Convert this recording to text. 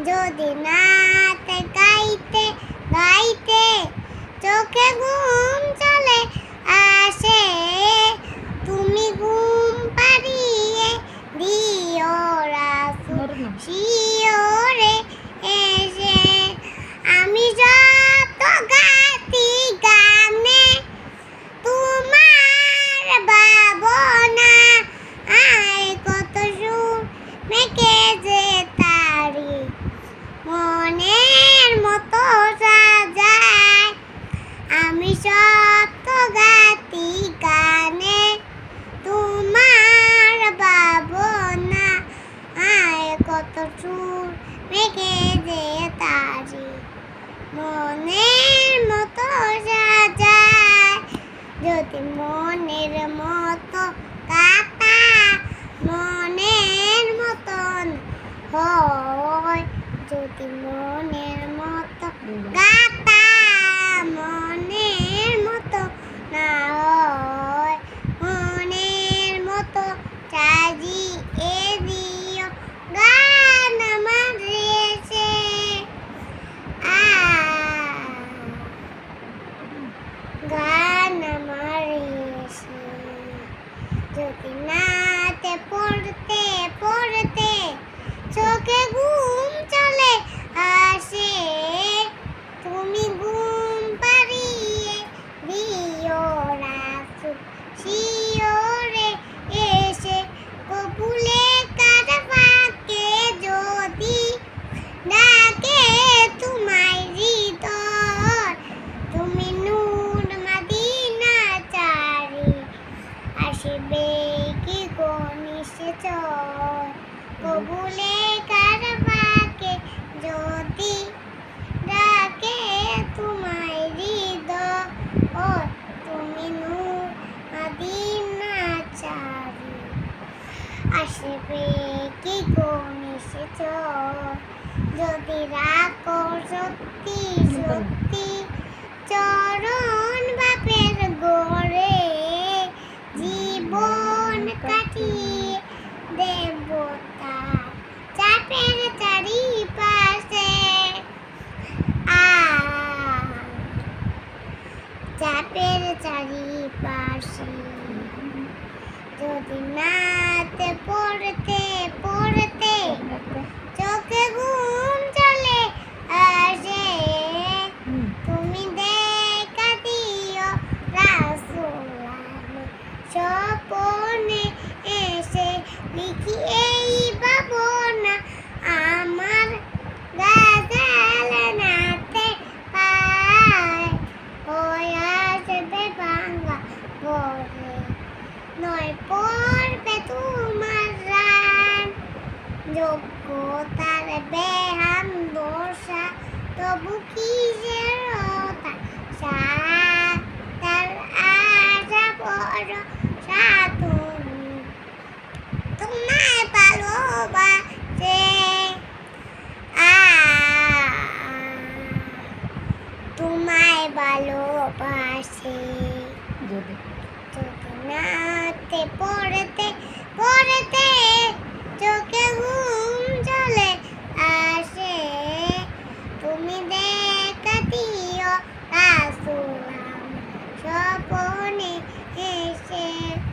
যদি নাচ গাইতে গাইতে চোখে ঘুম চলে আসে, তুমি ঘুম পাড়িয়ে দিও রাসূল শিওরে এসে। আমি যত গাতি গানে তোমার ভাবনা, আয় কত সুর মেখে যে তারি মনের মতো সাজায়। আমি যত গাতি গানে তোমার ভাবনা, আয় কত সুর মেখে যে তারি মনের মতো সাজায়। যদি মনের মতো কাটা মনের মতন হয়, যদি মনের মতো গাতা মনের মতো না হয়, মনের মতো সাজিয়ে দিও গান আমার এসে। গান আমার এসে। যদি নাতে পড়তে পড়তে চোখে ঘুম চলে আসে, তুমি ঘুম পাড়িয়ে দিও রাসূল শিওরে এসে। কবুলে কার ফাঁকে যদি ডাকে তোমায় হৃদয়, তুমি নূর মদিনা চারি আসবে কি গো নিশ্চয়। কবুলে কার ফাঁকে যদি ডাকে তোমায় হৃদয়, তুমি নূর মদিনা চারি আসবে কি গো নিশ্চয়। যদি রাখো সত্যি সত্যি চরণ বাপের গড়ে, জীবন কাটিয়ে দেব তার চাপের চারিপাশে। চাপের চারিপাশে। যদি নাতে পড়তে পড়তে চোখে ঘুম চলে আসে, তুমি দেখা দিও রাসূল স্বপ্নে এসে। লিখি এই ভাবনা আমার গাজাল নাতে পায়, হয়ে আসবে ভাঙা ঘরে নয় পড়বে তোমার রান। যোগ্যতার বেহান দশা তবু কিসের হতাশা, তার আশা ভরসা তুমি তোমায় ভালোবাসে। তোমায় ভালোবাসে। যদি নাতে পড়তে পড়তে চোখে ঘুম চলে আসে, তুমি দেখা দিও রাসূল